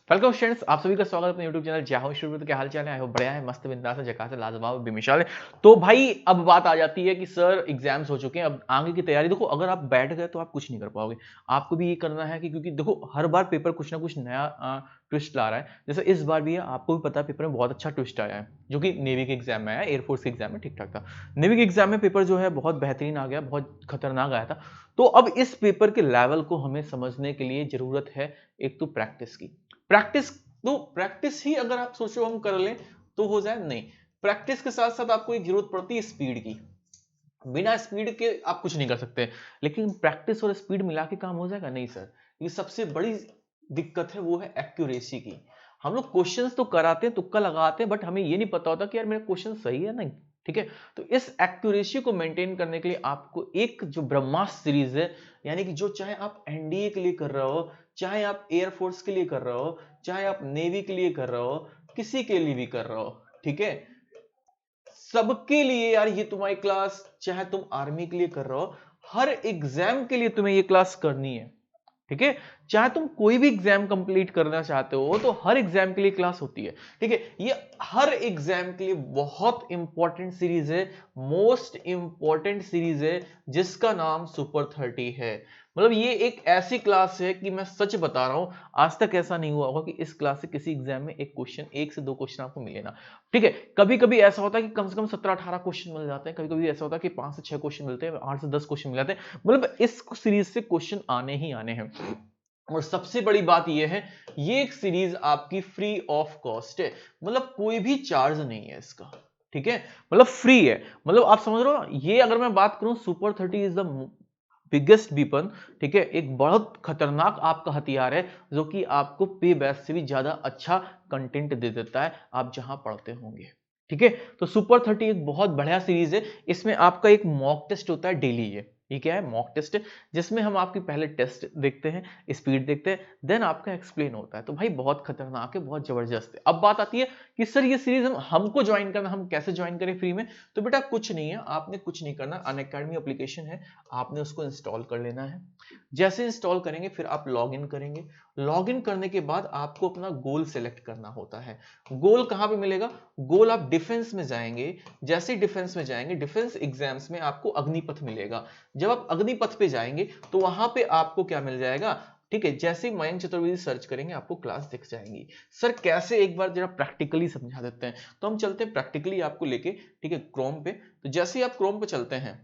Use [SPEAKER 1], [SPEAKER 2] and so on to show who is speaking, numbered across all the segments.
[SPEAKER 1] Welcome students, आप सभी का स्वागत है अपने YouTube चैनल जय हो शुरू। क्या हाल चाल है? आई होप बढ़िया है, मस्त बिंदास है, झकास है, लाजवाब बेमिसाल है। तो भाई अब बात आ जाती है कि सर एग्जाम्स हो चुके हैं, अब आगे की तैयारी देखो। अगर आप बैठ गए तो आप कुछ नहीं कर पाओगे। आपको भी ये करना है कि क्योंकि देखो हर बार पेपर कुछ ना कुछ नया ट्विस्ट ला रहा है। जैसे इस बार भी है, आपको भी पता है पेपर में बहुत अच्छा ट्विस्ट आया है जो कि नेवी के एग्जाम में आया, एयरफोर्स के एग्जाम में ठीक ठाक था। नेवी के एग्जाम में पेपर जो है बहुत बेहतरीन आ गया, बहुत खतरनाक आया था। तो अब इस पेपर के लेवल को हमें समझने के लिए जरूरत है एक तो प्रैक्टिस की। प्रैक्टिस ही अगर आप सोचो हम कर लें तो हो जाए, नहीं। प्रैक्टिस के साथ साथ आपको एक जरूरत पड़ती है स्पीड की। बिना स्पीड के आप कुछ नहीं कर सकते। लेकिन प्रैक्टिस और स्पीड मिला के काम हो जाएगा? नहीं सर, ये सबसे बड़ी दिक्कत है, वो है एक्यूरेसी की। हम लोग क्वेश्चंस तो कराते हैं, तुक्का लगाते हैं, बट हमें ये नहीं पता होता कि यार मेरा क्वेश्चन सही है नहीं। ठीक है, तो इस एक्यूरेसी को मेंटेन करने के लिए आपको एक जो ब्रह्मास्त्र सीरीज है, यानी कि जो चाहे आप एनडीए के लिए कर रहे हो, चाहे आप एयरफोर्स के लिए कर रहे हो, चाहे आप नेवी के लिए कर रहे हो, किसी के लिए भी कर रहे हो, ठीक है, सबके लिए यार ये तुम्हारी क्लास, चाहे तुम आर्मी के लिए कर रहे हो, हर एग्जाम के लिए तुम्हें ये क्लास करनी है। ठीक है, चाहे तुम कोई भी एग्जाम कंप्लीट करना चाहते हो तो हर एग्जाम के लिए क्लास होती है। ठीक है, ये हर एग्जाम के लिए बहुत इंपॉर्टेंट सीरीज है, मोस्ट इंपॉर्टेंट सीरीज है, जिसका नाम सुपर 30 है। मतलब ये एक ऐसी क्लास है कि मैं सच बता रहा हूं, आज तक ऐसा नहीं हुआ होगा कि इस क्लास से किसी एग्जाम में एक क्वेश्चन, एक से दो क्वेश्चन आपको मिले ना। ठीक है, कभी कभी ऐसा होता है कि कम से कम 17-18 क्वेश्चन मिल जाते हैं, कभी कभी ऐसा होता है कि 5 से 6 क्वेश्चन मिलते हैं, 8 से 10 क्वेश्चन मिल जाते हैं। मतलब इस सीरीज से क्वेश्चन आने ही आने हैं। और सबसे बड़ी बात यह है, ये एक सीरीज आपकी फ्री ऑफ कॉस्ट है, मतलब कोई भी चार्ज नहीं है इसका। ठीक है, मतलब फ्री है। मतलब आप समझ रहे हो, ये अगर मैं बात करूं, super 30 is the biggest weapon. ठीक है, एक बहुत खतरनाक आपका हथियार है जो कि आपको पे बैच से भी ज्यादा अच्छा कंटेंट दे देता है आप जहां पढ़ते होंगे। ठीक है, तो सुपर 30 एक बहुत बढ़िया सीरीज है। इसमें आपका एक मॉक टेस्ट होता है डेली। ये क्या है? मॉक टेस्ट, जिसमें हम आपकी पहले टेस्ट देखते हैं, स्पीड देखते हैं, देन आपका एक्सप्लेन होता है। तो भाई बहुत खतरनाक है, बहुत जबरदस्त है। अब बात आती है कि सर ये सीरीज हमको ज्वाइन करना, हम कैसे ज्वाइन करें फ्री में? तो बेटा कुछ नहीं है, आपने कुछ नहीं करना। अनअकैडमी एप्लीकेशन है, आपने उसको इंस्टॉल कर लेना है। जैसे इंस्टॉल करेंगे फिर आप लॉग इन करेंगे। लॉग इन करने के बाद आपको अपना गोल सेलेक्ट करना होता है। गोल कहां पे मिलेगा? गोल आप डिफेंस में जाएंगे। जैसे डिफेंस में जाएंगे, डिफेंस एग्जाम्स में आपको अग्निपथ मिलेगा। जब आप अग्निपथ पे जाएंगे तो वहां पे आपको क्या मिल जाएगा? ठीक है, जैसे ही मयंक चतुर्वेदी सर्च करेंगे आपको क्लास दिख जाएंगी। सर कैसे, एक बार जरा प्रैक्टिकली समझा देते हैं। तो हम चलते हैं प्रैक्टिकली आपको लेके, ठीक है, क्रोम पे। तो जैसे ही आप क्रोम पे चलते हैं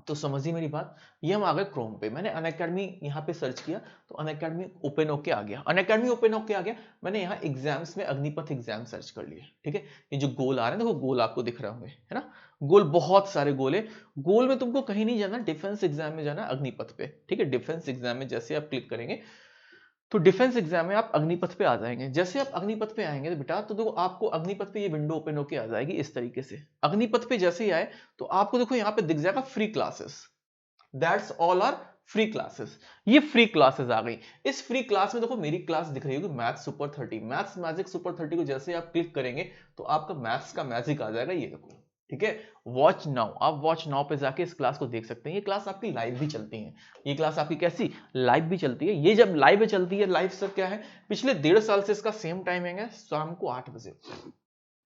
[SPEAKER 1] तो समझिए मेरी बात, ये हम आ गए क्रोम पे। मैंने अनअकैडमी यहाँ पे सर्च किया तो अनअकैडमी ओपन होके आ गया। अनअकैडमी ओपन होके आ गया, मैंने यहाँ एग्जाम्स में अग्निपथ एग्जाम सर्च कर लिया। ठीक है, ये जो गोल आ रहे हैं देखो, गोल आपको दिख रहे होंगे, है ना? गोल, बहुत सारे गोल है। गोल में तुमको कहीं नहीं जाना, डिफेंस एग्जाम में जाना, अग्निपथ पे। ठीक है, डिफेंस एग्जाम में जैसे आप क्लिक करेंगे तो डिफेंस एग्जाम में आप अग्निपथ पे आ जाएंगे। जैसे आप अग्निपथ पे आएंगे तो बेटा, तो देखो आपको अग्निपथ पे ये विंडो ओपन होके आ जाएगी इस तरीके से। अग्निपथ पे जैसे ही आए तो आपको देखो यहाँ पे दिख जाएगा free classes. That's all are free classes. ये फ्री क्लासेस आ गई। इस फ्री क्लास में देखो मेरी क्लास दिख रही होगी, maths super 30, maths magic super 30 को जैसे आप क्लिक करेंगे तो आपका मैथ्स का मैजिक आ जाएगा, ये देखो। ठीक है, वॉच नाउ, आप वॉच नाउ पे जाके इस क्लास को देख सकते हैं। ये क्लास आपकी लाइव भी चलती है। ये क्लास आपकी कैसी लाइव भी चलती है। ये जब लाइव में चलती है, लाइव सर क्या है, पिछले 1.5 साल से इसका सेम टाइमिंग है, शाम को 8 बजे।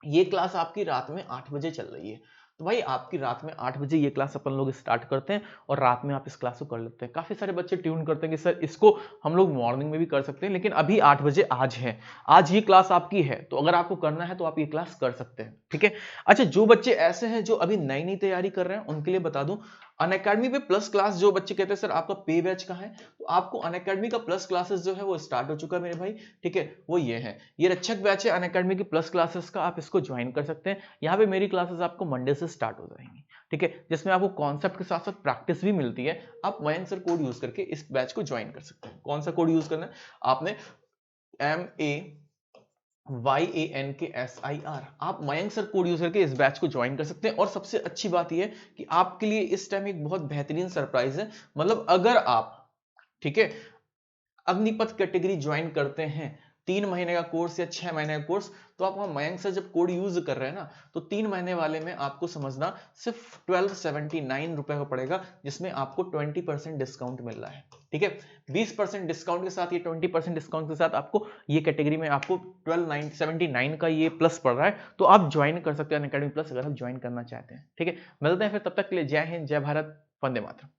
[SPEAKER 1] ये क्लास आपकी रात में 8 बजे चल रही है। तो भाई आपकी रात में 8 बजे ये क्लास अपन लोग स्टार्ट करते हैं और रात में आप इस क्लास को कर लेते हैं। काफी सारे बच्चे ट्यून करते हैं कि सर इसको हम लोग मॉर्निंग में भी कर सकते हैं, लेकिन अभी 8 बजे आज है, आज ये क्लास आपकी है, तो अगर आपको करना है तो आप ये क्लास कर सकते हैं। ठीक है, अच्छा, जो बच्चे ऐसे हैं जो अभी नई नई तैयारी कर रहे हैं उनके लिए बता दूं, अनअकैडमी पे प्लस क्लास, जो बच्चे कहते हैं सर आपका पे बैच कहाँ है, तो आपको अनअकैडमी का प्लस क्लासेस जो है वो स्टार्ट हो चुका है मेरे भाई। ठीक है, वो ये है, ये रक्षक बैच है अनअकैडमी की प्लस क्लासेस का, आप इसको ज्वाइन कर सकते हैं। यहाँ पे मेरी क्लासेस आपको मंडे से स्टार्ट हो जाएंगी। ठीक है, जिसमें आपको कॉन्सेप्ट के साथ साथ प्रैक्टिस भी मिलती है। आप मयंक सर कोड यूज करके इस बैच को ज्वाइन कर सकते हैं। कौन सा कोड यूज करना है आपने? MAYANKSIR, आप मयंक सर कोड यूज करके इस बैच को ज्वाइन कर सकते हैं। और सबसे अच्छी बात यह है कि आपके लिए इस टाइम एक बहुत बेहतरीन सरप्राइज है। मतलब अगर आप, ठीक है, अग्निपथ कैटेगरी ज्वाइन करते हैं, 3 महीने का कोर्स या 6 महीने का कोर्स, तो आप वहां मयंक सर जब कोड यूज कर रहे हैं ना, तो 3 महीने वाले में आपको समझना सिर्फ 1279 रुपए का पड़ेगा, जिसमें आपको 20% डिस्काउंट मिल रहा है। ठीक है। 20% डिस्काउंट के साथ, ये 20% डिस्काउंट के साथ आपको ये कैटेगरी में आपको 1279 का ये प्लस पड़ रहा है, तो आप ज्वाइन कर सकते हैं अनअकैडमी प्लस अगर आप ज्वाइन करना चाहते हैं। ठीक है, मिलते हैं फिर, तब तक के लिए जय हिंद, जय भारत, वंदे मातरम।